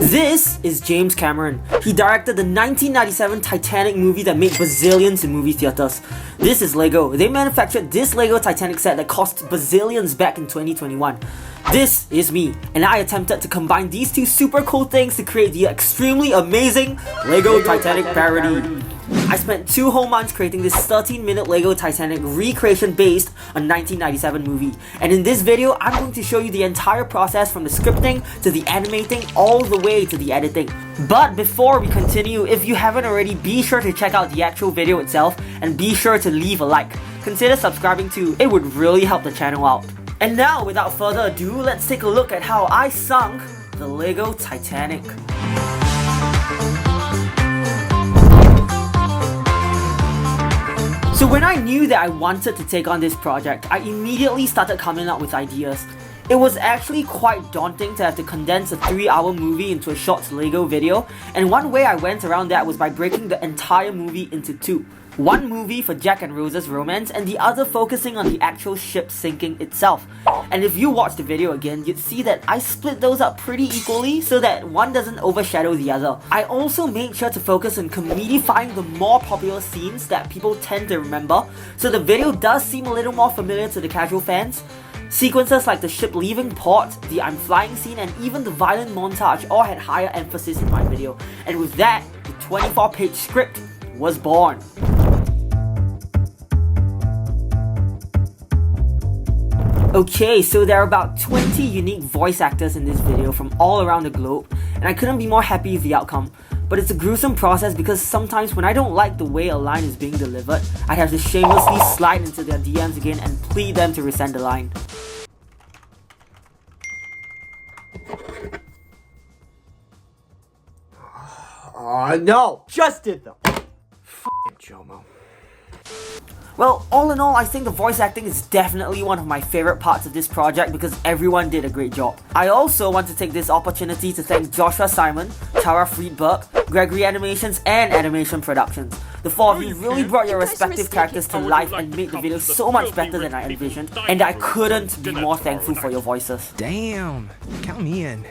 This is James Cameron. He directed the 1997 Titanic movie that made bazillions in movie theaters. This is Lego. They manufactured this Lego Titanic set that cost bazillions back in 2021. This is me, and I attempted to combine these two super cool things to create the extremely amazing Lego Titanic parody. I spent 2 whole months creating this 13-minute Lego Titanic recreation based on 1997 movie. And in this video, I'm going to show you the entire process from the scripting to the animating all the way to the editing. But before we continue, if you haven't already, be sure to check out the actual video itself and be sure to leave a like. Consider subscribing too, it would really help the channel out. And now, without further ado, let's take a look at how I sunk the Lego Titanic. So when I knew that I wanted to take on this project, I immediately started coming up with ideas. It was actually quite daunting to have to condense a 3-hour movie into a short Lego video, and one way I went around that was by breaking the entire movie into 2. One movie for Jack and Rose's romance, and the other focusing on the actual ship sinking itself. And if you watch the video again, you'd see that I split those up pretty equally so that one doesn't overshadow the other. I also made sure to focus on comedifying the more popular scenes that people tend to remember, so the video does seem a little more familiar to the casual fans. Sequences like the ship leaving port, the I'm flying scene, and even the violent montage all had higher emphasis in my video. And with that, the 24-page script was born. Okay, so there are about 20 unique voice actors in this video from all around the globe, and I couldn't be more happy with the outcome. But it's a gruesome process because sometimes when I don't like the way a line is being delivered, I'd have to shamelessly slide into their DMs again and plead them to resend the line. No! Just did them! F***ing Jomo. Well, all in all, I think the voice acting is definitely one of my favorite parts of this project because everyone did a great job. I also want to take this opportunity to thank Joshua Simon, Tara Friedberg, Gregory Animations, and Animation Productions. The 4 of you really brought your respective characters to life and made the video so much better than I envisioned, and I couldn't be more thankful for your voices. Damn, count me in.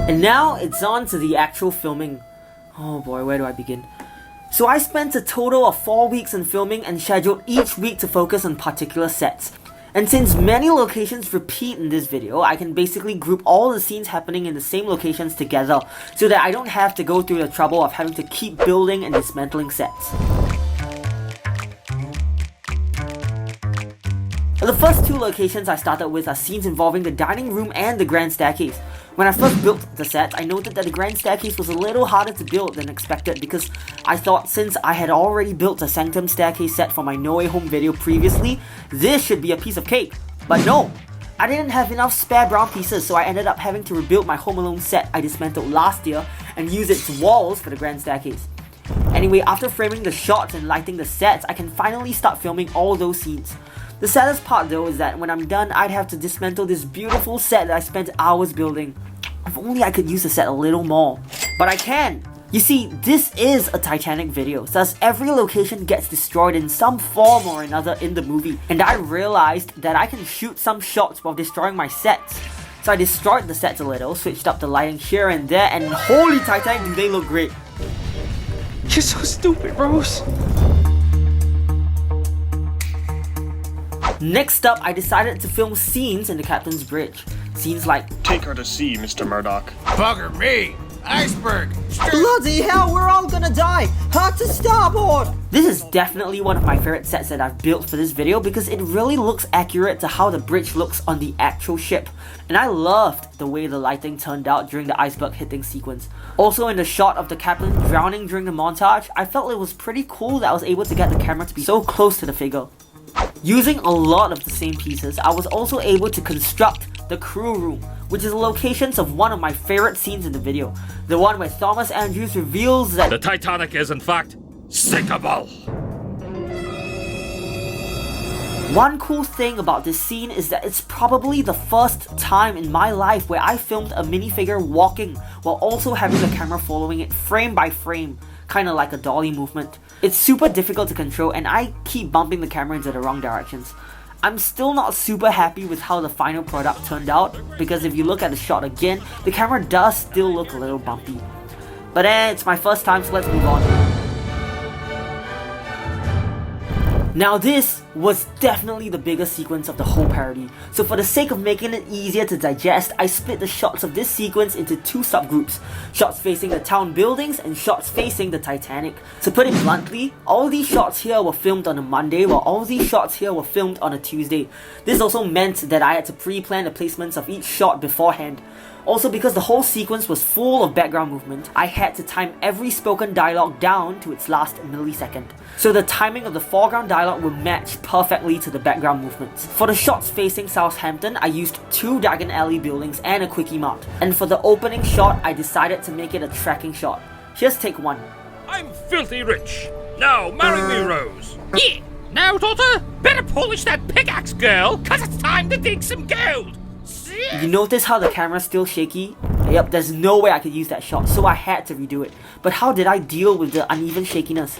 And now it's on to the actual filming. Oh boy, where do I begin? So I spent a total of 4 weeks in filming and scheduled each week to focus on particular sets. And since many locations repeat in this video, I can basically group all the scenes happening in the same locations together so that I don't have to go through the trouble of having to keep building and dismantling sets. The first 2 locations I started with are scenes involving the dining room and the grand staircase. When I first built the set, I noted that the grand staircase was a little harder to build than expected because I thought since I had already built a Sanctum staircase set for my No Way Home video previously, this should be a piece of cake. But no! I didn't have enough spare brown pieces, so I ended up having to rebuild my Home Alone set I dismantled last year and use its walls for the grand staircase. Anyway, after framing the shots and lighting the sets, I can finally start filming all those scenes. The saddest part though is that when I'm done, I'd have to dismantle this beautiful set that I spent hours building. If only I could use the set a little more. But I can! You see, this is a Titanic video, thus every location gets destroyed in some form or another in the movie. And I realized that I can shoot some shots while destroying my sets. So I destroyed the sets a little, switched up the lighting here and there, and holy Titanic, do they look great! You're so stupid, Rose. Next up, I decided to film scenes in the Captain's Bridge. Scenes like, "Take her to sea, Mr. Murdoch." Bugger me! Iceberg! Bloody hell, we're all gonna die! Hard to starboard! This is definitely one of my favorite sets that I've built for this video because it really looks accurate to how the bridge looks on the actual ship. And I loved the way the lighting turned out during the iceberg hitting sequence. Also in the shot of the captain drowning during the montage, I felt it was pretty cool that I was able to get the camera to be so close to the figure. Using a lot of the same pieces, I was also able to construct the crew room, which is the locations of one of my favorite scenes in the video. The one where Thomas Andrews reveals that The Titanic is in fact sinkable. One cool thing about this scene is that it's probably the first time in my life where I filmed a minifigure walking while also having the camera following it frame by frame, kinda like a dolly movement. It's super difficult to control and I keep bumping the camera into the wrong directions. I'm still not super happy with how the final product turned out, because if you look at the shot again, the camera does still look a little bumpy. But it's my first time, so let's move on. Now this was definitely the biggest sequence of the whole parody, so for the sake of making it easier to digest, I split the shots of this sequence into two subgroups, shots facing the town buildings and shots facing the Titanic. To put it bluntly, all these shots here were filmed on a Monday, while all these shots here were filmed on a Tuesday. This also meant that I had to pre-plan the placements of each shot beforehand. Also, because the whole sequence was full of background movement, I had to time every spoken dialogue down to its last millisecond. So the timing of the foreground dialogue would match perfectly to the background movements. For the shots facing Southampton, I used 2 Diagon Alley buildings and a Quickie Mart. And for the opening shot, I decided to make it a tracking shot. Here's take 1. I'm filthy rich. Now marry me, Rose. Yeah. Now, daughter, better polish that pickaxe, girl, cause it's time to dig some gold. You notice how the camera's still shaky? Yep, there's no way I could use that shot, so I had to redo it. But how did I deal with the uneven shakiness?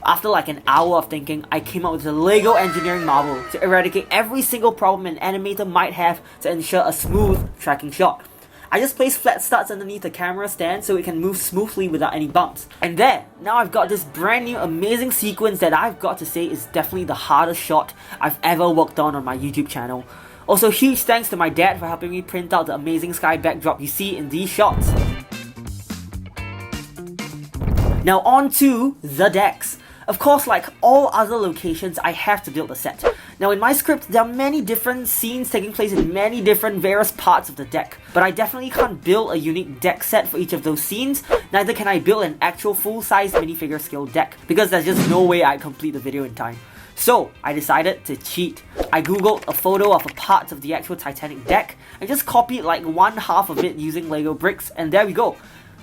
After like an hour of thinking, I came up with a Lego engineering marvel to eradicate every single problem an animator might have to ensure a smooth tracking shot. I just placed flat studs underneath the camera stand so it can move smoothly without any bumps. And there, now I've got this brand new amazing sequence that I've got to say is definitely the hardest shot I've ever worked on my YouTube channel. Also, huge thanks to my dad for helping me print out the amazing sky backdrop you see in these shots. Now on to the decks. Of course, like all other locations, I have to build a set. Now in my script, there are many different scenes taking place in many different various parts of the deck, but I definitely can't build a unique deck set for each of those scenes, neither can I build an actual full-size minifigure scale deck, because there's just no way I'd complete the video in time. So, I decided to cheat. I googled a photo of a part of the actual Titanic deck and just copied like 1/2 of it using Lego bricks, and there we go.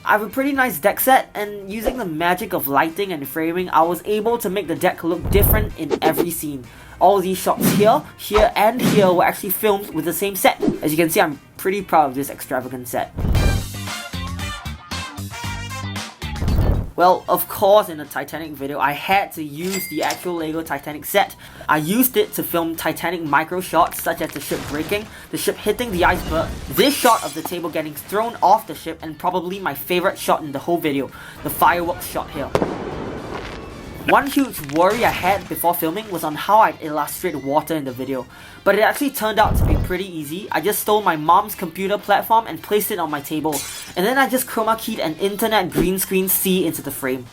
I have a pretty nice deck set, and using the magic of lighting and framing, I was able to make the deck look different in every scene. All these shots here, here and here were actually filmed with the same set. As you can see, I'm pretty proud of this extravagant set. Well, of course, in the Titanic video, I had to use the actual Lego Titanic set. I used it to film Titanic micro shots such as the ship breaking, the ship hitting the iceberg, this shot of the table getting thrown off the ship, and probably my favorite shot in the whole video, the fireworks shot here. One huge worry I had before filming was on how I'd illustrate water in the video, but it actually turned out to be pretty easy. I just stole my mom's computer platform and placed it on my table, and then I just chroma keyed an internet green screen C into the frame.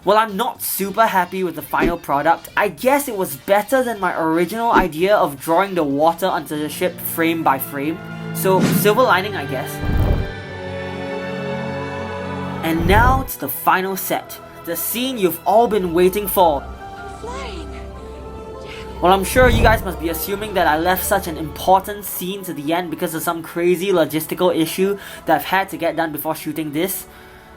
While I'm not super happy with the final product, I guess it was better than my original idea of drawing the water onto the ship frame by frame, so silver lining I guess. And now to the final set. The scene you've all been waiting for. Flying. Well, I'm sure you guys must be assuming that I left such an important scene to the end because of some crazy logistical issue that I've had to get done before shooting this.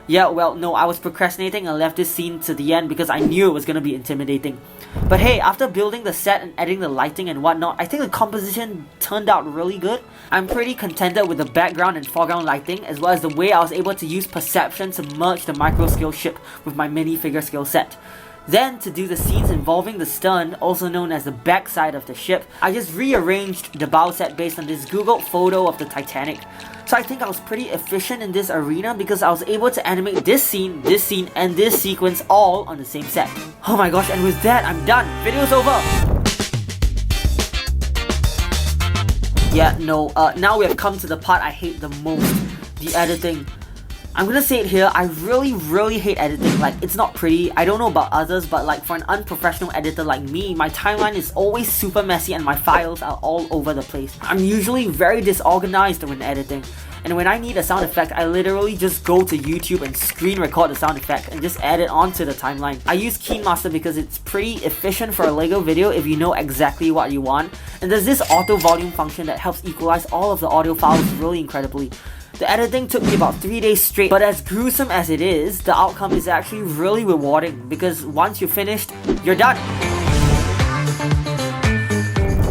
Yeah, well, no, I was procrastinating and left this scene to the end because I knew it was gonna be intimidating. But hey, after building the set and adding the lighting and whatnot, I think the composition turned out really good. I'm pretty contented with the background and foreground lighting, as well as the way I was able to use perception to merge the micro scale ship with my minifigure scale set. Then, to do the scenes involving the stern, also known as the backside of the ship, I just rearranged the bow set based on this Googled photo of the Titanic. So I think I was pretty efficient in this arena because I was able to animate this scene, and this sequence all on the same set. Oh my gosh, and with that, I'm done. Video's over! Yeah, no, now we have come to the part I hate the most. The editing. I'm gonna say it here, I really hate editing. Like, it's not pretty. I don't know about others, but like for an unprofessional editor like me, my timeline is always super messy and my files are all over the place. I'm usually very disorganized when editing. And when I need a sound effect, I literally just go to YouTube and screen record the sound effect and just add it onto the timeline. I use KineMaster because it's pretty efficient for a Lego video if you know exactly what you want. And there's this auto volume function that helps equalize all of the audio files really incredibly. The editing took me about 3 days straight, but as gruesome as it is, the outcome is actually really rewarding because once you're finished, you're done.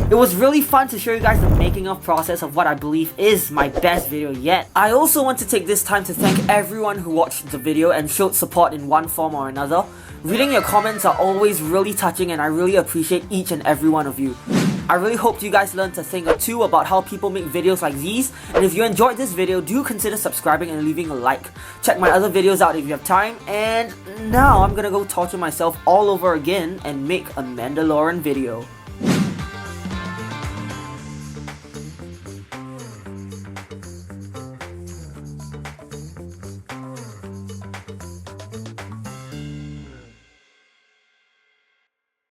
It was really fun to show you guys the making of process of what I believe is my best video yet. I also want to take this time to thank everyone who watched the video and showed support in one form or another. Reading your comments are always really touching and I really appreciate each and every one of you. I really hope you guys learned a thing or two about how people make videos like these, and if you enjoyed this video, do consider subscribing and leaving a like. Check my other videos out if you have time, and now I'm gonna go torture myself all over again and make a Mandalorian video.